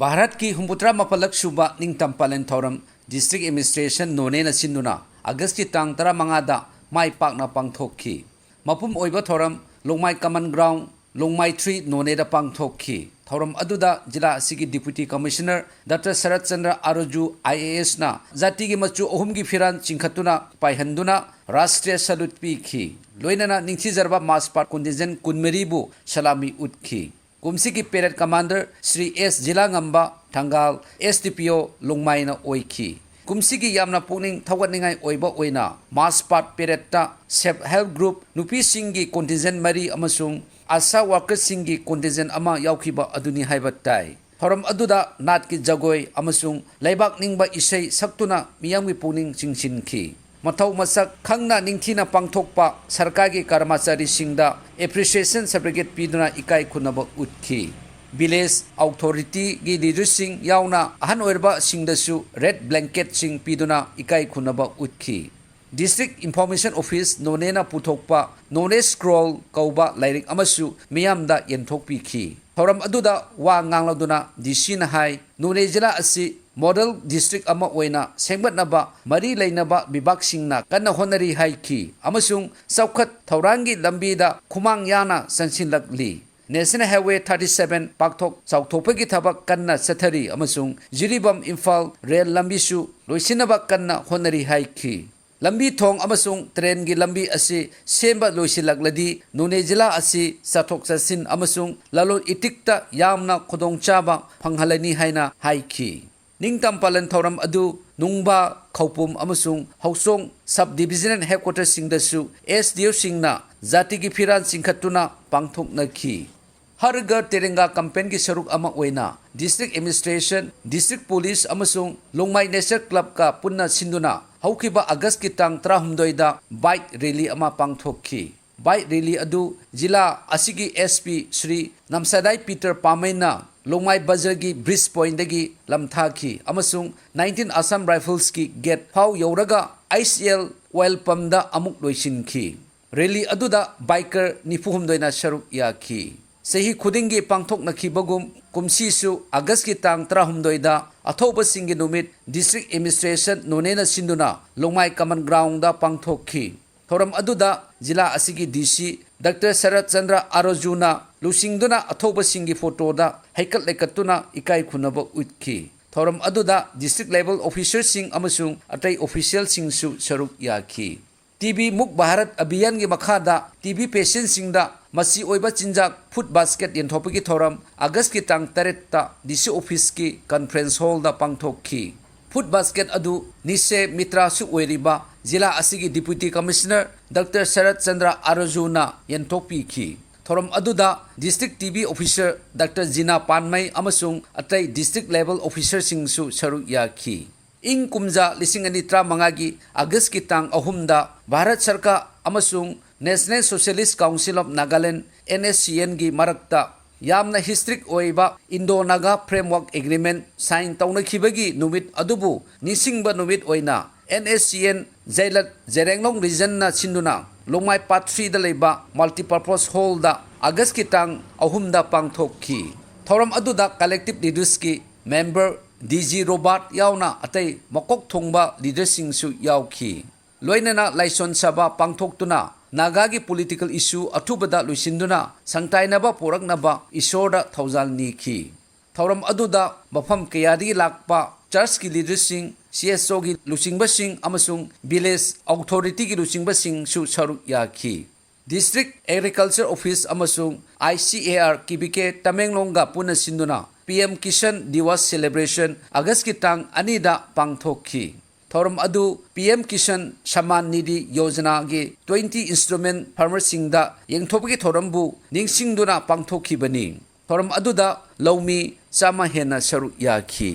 भारत की हुमुत्रा मपलक सुबा निंगतम पालन थौरम डिस्ट्रिक्ट एडमिनिस्ट्रेशन नोने न सिन्नुना अगस्त की तांग 15 माई पाकना पांगथोखी मपुम ओइबा थौरम लोंगमाई कमन ग्राउंड लोंगमाई 3 नोने दा पांगथोखी थौरम अदुदा जिला असिगी डिप्यूटी कमिश्नर डॉक्टर शरद चंद्र आरोजू IAS ना जाति की मचु अहुम की फिरान चिंखतुना पाइहंदुना राष्ट्रीय सलूट पीखी लोइनना निंगथीजरबा मास पार्ट कंटिजेंट कुनमरीबु सलामी उठखी कुमसी की पेरेड कमांडर श्री S जिला ngamba थंगाल SDPO लोंगमाइना ओइखी कुमसी की यामना पुनिंग थवगनिंगाई ओइबा ओइना मास पार्ट पेरेड ता सेल्फ हेल्प ग्रुप नुपी सिंगी कंटिजेंट मरी अमसुंग आशा वर्कर सिंगी कंटिजेंट अमा याउखिबा अदुनी हाइबताई थौरम अदुदा नाट की जगोय अमसुंग लैबाक निंगबा इसै सक्तुना मियामगी पुनिंग चिंगसिनखी मथौ मसक खंगना निंगथीना पांगथोकपा सरकार की कर्मचारी सिंगदा एप्रिसिएशन सर्टिफिकेट पीदुना इकाई खुनब उठखी विलेज अथॉरिटी की लीडर सिंग यावना अहन ओइरबा सिंगदसु रेड ब्लैंकेट सिंग पीदुना इकाई खुनब उठखी डिस्ट्रिक्ट इंफॉर्मेशन ऑफिस नोनेना पुथोकपा नोने स्क्रॉल कौबा लाइरिक अमसु मियामदा यंथोकपीखी थौरम अदुदा वा ngangloduna DC na hai नोने जिला असि मॉडल डिस्ट्रिक्ट अमा ओइना सेंगबतनबा मरी लेनबा विभाग सिंगना कन्न होनरी हाइखी अमसुंग सौखत थौरांगी लंबीदा खुमांग याना संसिनलकली नेशनल हाईवे 37 पाकथोक चौथोपगी थबक कन्न सथरी अमसुंग जिरीबम इम्फाल रेल लंबीसु लोइसिनबा कन्न होनरी हाइखी लंबी थोंग अमसुंग ट्रेन की लंबी असि सेंबा लोइसिलकलदी नोने जिला असि सथोक चसिन अमसुंग ललो इटिकता यामना खुदोंचाबा फंगहलनी हाइना हाइखी निंगतम पालन थौरम अदु नुंगबा खौपुम अमसुंग हौसोंग सब डिविजनल हेडक्वार्टर सिंगदसु SDO सिंगना जाति की फिरान सिंखतुना पांगथोकनखी हर घर तिरंगा कैंपेन की सरुक अमा ओइना डिस्ट्रिक्ट एडमिनिस्ट्रेशन डिस्ट्रिक्ट पुलिस अमसुंग लोंगमाई नेचर क्लब का पुन्ना सिंदुना हौखिबा अगस्त की तांग 13 दा बाइक रैली अमा पांगथोकखी बाइक रैली अदु जिला असिगी SP श्री नमसदाई पीटर पामेना लोंगमाई बाजार की ब्रिज पॉइंट दगी लमथाखी अमसुंग 19 असम राइफल्स की गेट फाउ यौरगा ICL ऑयल पंप दा अमुक लोइसिनखी रैली अदुदा बाइकर निफुहुमदोइना सरुक याखी सही खुदिंगी पांगथोकनखिबगुम कुमसीसु अगस्त की तांग 13 दा अथौबसिंगी नुमित डिस्ट्रिक्ट एडमिनिस्ट्रेशन नोनेना सिंदुना लोंगमाई कमन ग्राउंड दा पांगथोकखी थौरम अदुदा जिला असिगी DC डॉक्टर शरद चंद्र आरोजूना लुसिंगदुना अथौबसिंगी फोटोदा हैकल लेकतुना इकाई खुनब उठखी थौरम अदुदा डिस्ट्रिक्ट लेवल ऑफिसर सिंग अमसुंग अतै ऑफिशियल सिंगसु सरुक याखी TB मुक भारत अभियान की मखादा TB पेशेंट सिंगदा मसी ओइबा चिंजाक फूड बास्केट यंथोपगी थौरम अगस्त की तांग 3 DC ऑफिस की कॉन्फ्रेंस हॉल दा पांगथोकखी फूड बास्केट अदु निसे मित्रासु ओइरिबा जिला असिगी डिप्यूटी कमिश्नर डॉक्टर शरद चंद्र आरोजूना यंथोकपीखी थौरम अदुदा डिस्ट्रिक्ट TB ऑफिसर डॉक्टर जिना पानमई अमसुंग अतै डिस्ट्रिक्ट लेवल ऑफिसर सिंगसु सरुक याखी इंग कुमजा 2015 की अगस्त की तांग 3 भारत सरकार अमसुंग national socialist council of Nagaland NSCN की मरक्ता यामना हिस्ट्रिक ओइबा Indo Naga framework agreement sign तौनखिबगी नुमित अदुबु निसिंगबा नुमित ओइना NSCN जैलत जेरेंगलोंग रीजन ना सिंदुना लोंगमाई पार्ट 3 दा लेबा मल्टीपर्पज हॉल दा अगस्त की तांग 3 दा पांगथोकखी थौरम अदुदा कलेक्टिव लीडर्स की मेंबर DG रोबर्ट यावना अतै मकोक थोंगबा लीडरसिंगसु यावखी लोइनना लाइसन सभा पांगथोकतुना नागा की पॉलिटिकल इशू अथुबदा लुसिंदुना संताइनबा पोरकनबा इशोरदा थौजाल नीखी थौरम अदुदा मफम कयादी लाकपा चर्च की लीडरसिंग CSO की लुसिंगबसिंग अमसुंग विलेज अथॉरिटी की लुसिंगबसिंगसु सरुक याखी डिस्ट्रिक्ट एग्रीकल्चर ऑफिस अमसुंग ICAR किबिके तमेंगलोंगा पुना सिंदुना PM किशन दिवस सेलिब्रेशन अगस्त की तांग 2 दा पांगथोकखी थौरम अदु PM किशन सम्मान निधि योजना के 20 इंस्ट्रूमेंट फार्मर सिंगदा यंगथोपगी थौरमबु निंगसिंगदुना पांगथोकखिबनी थौरम अदुदा लौमी चामा हेना सरुक याखी।